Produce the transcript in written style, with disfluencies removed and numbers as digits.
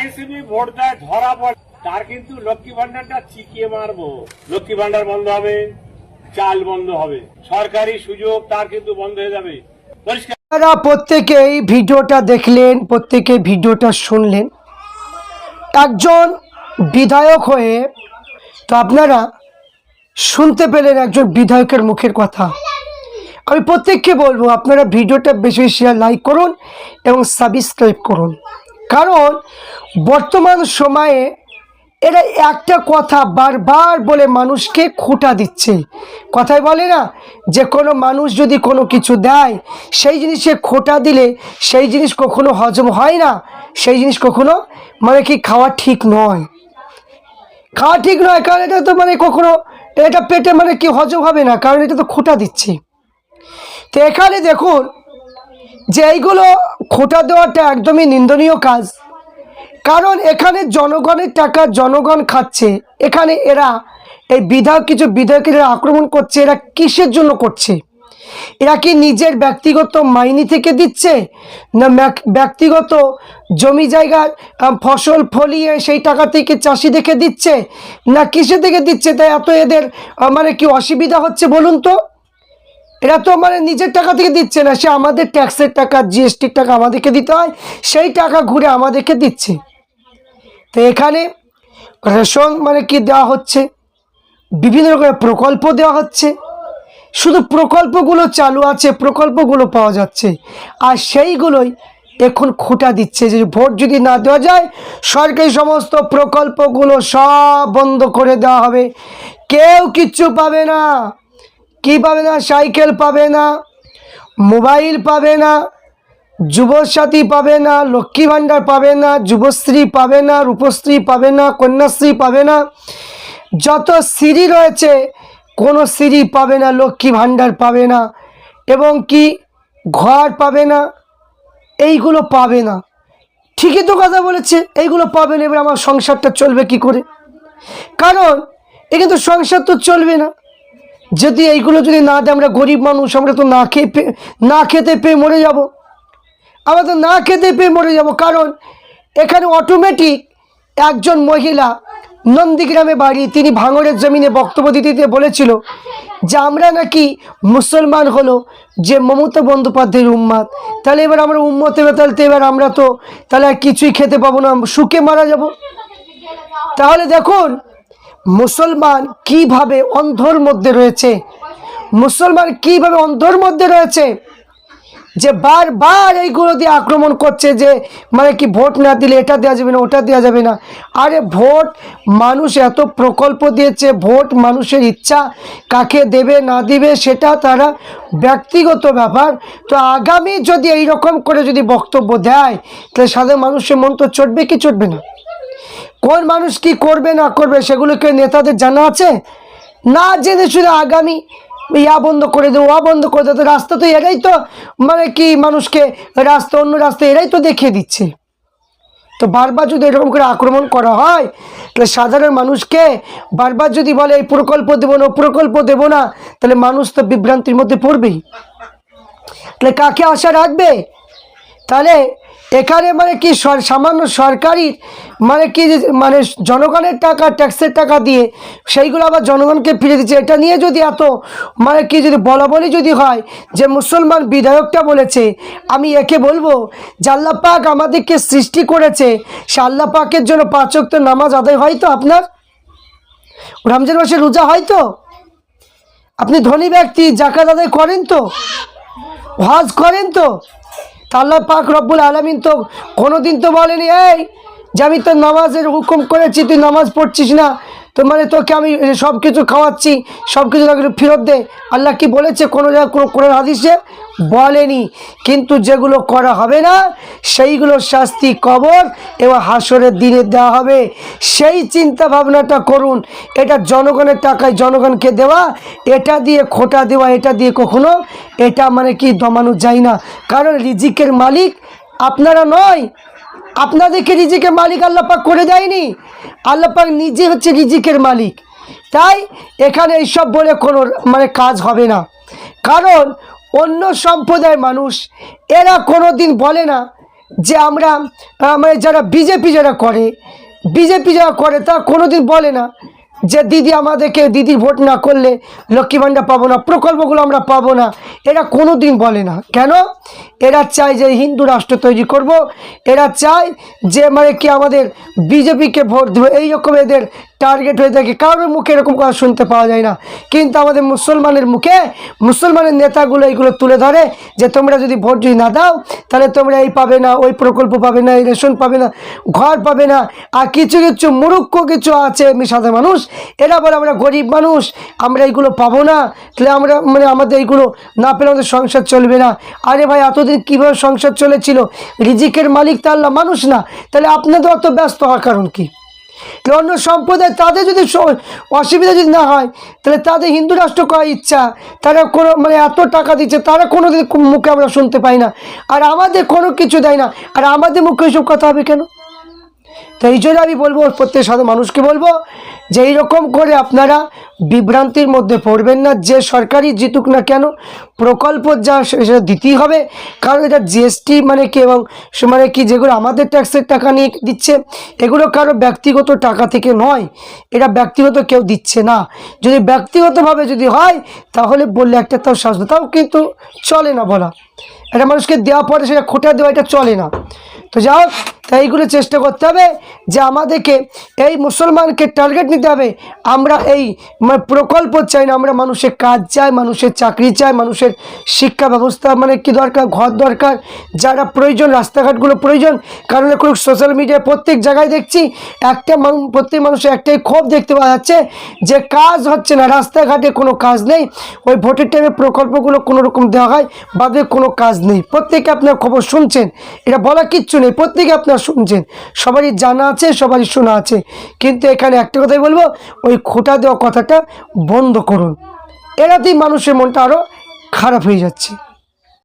ICB vote দেয় ধরা পড়ে, তার কিন্তু লক্ষ্মী ভান্ডারটা চিকিয়ে মারবো। লক্ষ্মী ভান্ডার বন্ধ হবে, চাল বন্ধ হবে, সরকারি সুযোগ তার কিন্তু বন্ধ হয়ে যাবে। আপনারা প্রত্যেকেই ভিডিওটা দেখলেন, প্রত্যেকে ভিডিওটা শুনলেন। একজন বিধায়ক হয়ে তো আপনারা শুনতে পেলেন একজন বিধায়কের মুখের কথা। আমি প্রত্যেককে বলবো আপনারা ভিডিওটা বেশি বেশি শেয়ার, লাইক করুন এবং সাবস্ক্রাইব করুন। কারণ বর্তমান সময়ে এরা একটা কথা বারবার বলে মানুষকে খোঁটা দিচ্ছে। কথায় বলে না যে কোনো মানুষ যদি কোনো কিছু দেয় সেই জিনিসে খোঁটা দিলে সেই জিনিস কখনো হজম হয় না, সেই জিনিস কখনো মানে কি খাওয়া ঠিক নয়, খাওয়া ঠিক নয়। কারণ এটা তো মানে কখনো এটা পেটে মানে কি হজম হবে না, কারণ এটা তো খোঁটা দিচ্ছে। তো এখানে দেখুন যে এইগুলো খোঁটা দেওয়াটা একদমই নিন্দনীয় কাজ। কারণ এখানে জনগণের টাকা জনগণ খাচ্ছে। এখানে এরা এই কিছু বিধায়কের আক্রমণ করছে, এরা কিসের জন্য করছে? এরা কি নিজের ব্যক্তিগত মাইনে থেকে দিচ্ছে, না ব্যক্তিগত জমি জায়গার ফসল ফলিয়ে সেই টাকা থেকে চাষি দেখে দিচ্ছে, না কিসে থেকে দিচ্ছে? তাই এত এদের মানে কি অসুবিধা হচ্ছে বলুন তো? এরা তো মানে নিজের টাকা থেকে দিচ্ছে না, সে আমাদের ট্যাক্সের টাকা, জিএসটির টাকা আমাদেরকে দিতে হয়, সেই টাকা ঘুরে আমাদেরকে দিচ্ছে। তো এখানে রেশন মানে কি দেওয়া হচ্ছে, বিভিন্ন রকমের প্রকল্প দেওয়া হচ্ছে, শুধু প্রকল্পগুলো চালু আছে, প্রকল্পগুলো পাওয়া যাচ্ছে, আর সেইগুলোই এখন খোঁটা দিচ্ছে যে ভোট যদি না দেওয়া যায় সরকারি সমস্ত প্রকল্পগুলো সব বন্ধ করে দেওয়া হবে, কেউ কিচ্ছু পাবে না। কি পাবে না? সাইকেল পাবে না, মোবাইল পাবে না, যুবসাথী পাবে না, লক্ষ্মী ভাণ্ডার পাবে না, যুবশ্রী পাবে না, রূপশ্রী পাবে না, কন্যাশ্রী পাবে না, যত সিঁড়ি রয়েছে কোনো সিঁড়ি পাবে না, লক্ষ্মী ভাণ্ডার পাবে না, এবং কি ঘর পাবে না, এইগুলো পাবে না। ঠিকই তো কথা বলেছে, এইগুলো পাবে না। এবার আমার সংসারটা চলবে কি করে? কারণ এ কিন্তু সংসার তো চলবে না যদি এইগুলো যদি না দেয়। আমরা গরিব মানুষ, আমরা তো না খেতে পেয়ে মরে যাব, আমরা তো না খেতে পেয়ে মরে যাব। কারণ এখানে অটোমেটিক একজন মহিলা নন্দীগ্রামে বাড়ি, তিনি ভাঙড়ের জমিনে বক্তব্য দিতে দিতে বলেছিল যে আমরা নাকি মুসলমান হলো যে মমতা বন্দ্যোপাধ্যায়ের উম্মত, তাহলে এবার আমরা উম্মত হবে, তাহলে এবার আমরা তো তাহলে আর কিছুই খেতে পাবো না, শুকে মারা যাব। তাহলে দেখুন মুসলমান কিভাবে অন্ধর মধ্যে রয়েছে, মুসলমান কিভাবে অন্ধর মধ্যে রয়েছে, যে বারবার এইগুলো দিয়ে আক্রমণ করছে যে মানে কি ভোট না দিলে এটা দেওয়া যাবে না, ওটা দেওয়া যাবে না। আরে ভোট মানুষ এত প্রকল্প দিয়েছে, ভোট মানুষের ইচ্ছা, কাকে দেবে না দিবে সেটা তারা ব্যক্তিগত ব্যাপার। তো আগামী যদি এইরকম করে যদি বক্তব্য দেয় তাহলে সাধারণ মানুষের মন তো চটবে কি চটবে না? কোন মানুষ কি করবে না করবে সেগুলোকে নেতাদের জানা আছে? না জেনে শুনে আগামী ইয়া বন্ধ করে দেবো, ওয়া বন্ধ করে দেবো। রাস্তা তো এরাই তো মানে কি মানুষকে রাস্তা, অন্য রাস্তা এরাই তো দেখিয়ে দিচ্ছে। তো বারবার যদি এরকম করে আক্রমণ করা হয় তাহলে সাধারণ মানুষকে বারবার যদি বলে এই প্রকল্প দেবো না, প্রকল্প দেবো না, তাহলে মানুষ তো বিভ্রান্তির মধ্যে পড়বেই। তাহলে কাকে আশা রাখবে? তাহলে এখানে মানে কি সামান্য সরকারি মানে কি মানে জনগণের টাকা, ট্যাক্সের টাকা দিয়ে সেইগুলো আবার জনগণকে ফিরে দিচ্ছে। এটা নিয়ে যদি এত মানে কি যদি বলাবলি যদি হয় যে মুসলমান বিধায়কটা বলেছে, আমি একে বলবো যে আল্লাহ পাক আমাদেরকে সৃষ্টি করেছে, সে আল্লাহ পাকের জন্য 5 ওয়াক্ত নামাজ আদায় হয় তো, আপনার রমজান মাসে রোজা হয় তো, আপনি ধনী ব্যক্তি যাকাত আদায় করেন তো, হজ করেন তো, আল্লাহ পাক রব্বুল আলামিন তো কোনোদিন তো বলেনি এই যে আমি তো নামাজের হুকুম করেছি তুই নামাজ পড়ছিস না, তো মানে তোকে আমি সব কিছু খাওয়াচ্ছি, সব কিছু ফেরত দে। আল্লাহ কি বলেছে? কোনো জায়গায় কোনো হাদিসে বলেনি। কিন্তু যেগুলো করা হবে না সেইগুলোর শাস্তি কবর এবং হাসরের দিনে দেওয়া হবে। সেই চিন্তা ভাবনাটা করুন। এটা জনগণের টাকায় জনগণকে দেওয়া, এটা দিয়ে খোটা দেওয়া, এটা দিয়ে কখনো এটা মানে কি দমানো যায় না। কারণ রিজিকের মালিক আপনারা নয়, আপনাদেরকে রিজিকের মালিক আল্লাহ পাক করে দেয়নি, আল্লাহ পাক নিজে হচ্ছে রিজিকের মালিক। তাই এখানে এইসব বলে কোনো মানে কাজ হবে না। কারণ অন্য সম্প্রদায়ের মানুষ এরা কোনো দিন বলে না যে আমরা মানে যারা বিজেপি যারা করে তা কোনোদিন বলে না যে দিদি আমাদেরকে দিদির ভোট না করলে লক্ষ্মী ভাণ্ডার পাবো না, প্রকল্পগুলো আমরা পাবো না, এরা কোনো দিন বলে না। কেন? এরা চায় যে হিন্দু রাষ্ট্র তৈরি করব, এরা চায় যে মানে কি আমাদের বিজেপিকে ভোট দেবো, এইরকম এদের টার্গেট হয়ে থাকে। কারোর মুখে এরকম কথা শুনতে পাওয়া যায় না, কিন্তু আমাদের মুসলমানের মুখে মুসলমানের নেতাগুলো এইগুলো তুলে ধরে যে তোমরা যদি ভোট যদি না দাও তাহলে তোমরা এই পাবে না, ওই প্রকল্প পাবে না, এই রেশন পাবে না, ঘর পাবে না। আর কিছু কিছু মূর্খ কিছু আছে এমনি সাধারণ মানুষ, এরা বলে আমরা গরিব মানুষ, আমরা এইগুলো পাবো না, তাহলে আমরা মানে আমাদের এইগুলো না পেলে আমাদের সংসার চলবে না। আরে ভাই, এতদিন কীভাবে সংসার চলেছিল? রিজিকের মালিক তা আল্লাহ, মানুষ না। তাহলে আপনাদের অত ব্যস্ত হওয়ার কারণ কি? অন্য সম্প্রদায় তাদের যদি অসুবিধা যদি না হয় তাহলে তাদের হিন্দু রাষ্ট্র করার ইচ্ছা, তারা কোনো মানে এত টাকা দিচ্ছে, তারা কোনো দিন মুখে আমরা শুনতে পাই না, আর আমাদের কোনো কিছু দেয় না, আর আমাদের মুখে এইসব কথা হবে কেন? তো এই জন্য আমি বলবো প্রত্যেক সাধারণ মানুষকে বলবো যে এইরকম করে আপনারা বিভ্রান্তির মধ্যে পড়বেন না। যে সরকারই জিতুক না কেন, প্রকল্প যা সেটা দিতেই হবে, কারণ এটা জিএসটি মানে কি এবং মানে কি যেগুলো আমাদের ট্যাক্সের টাকা নিয়ে দিচ্ছে, এগুলো কারো ব্যক্তিগত টাকা থেকে নয়, এটা ব্যক্তিগত কেউ দিচ্ছে না। যদি ব্যক্তিগতভাবে যদি হয় তাহলে বললে একটা তাও শাস্তি, তাও কিন্তু চলে না বলা, এটা মানুষকে দেওয়া পরে সেটা খোটা দেওয়া, এটা চলে না। তো যাই হোক, তাই এইগুলো চেষ্টা করতে হবে যে আমাদেরকে এই মুসলমানকে টার্গেট নিতে হবে। আমরা এই প্রকল্প চাই না, আমরা মানুষের কাজ চাই, মানুষের চাকরি চাই, মানুষের শিক্ষা ব্যবস্থা মানে কি দরকার, ঘর দরকার, যারা প্রয়োজন, রাস্তাঘাটগুলো প্রয়োজন। কারণ এখন সোশ্যাল মিডিয়ায় প্রত্যেক জায়গায় দেখছি একটা প্রত্যেক মানুষের একটাই ক্ষোভ দেখতে পাওয়া যাচ্ছে যে কাজ হচ্ছে না, রাস্তাঘাটে কোনো কাজ নেই, ওই ভোটের টাইমে প্রকল্পগুলো কোনো রকম দেওয়া হয়, বাদে কোনো কাজ নেই। প্রত্যেকে আপনার খবর শুনছেন, এটা বলা কিচ্ছু নেই, প্রত্যেকে আপনার শুনছেন, সবারই জানা আছে, সবারই শোনা আছে। কিন্তু এখানে একটা কথাই বলবো, ওই খোটা দেওয়া কথাটা বন্ধ করুন, এরাতেই মানুষের মনটা আরও খারাপ হয়ে যাচ্ছে।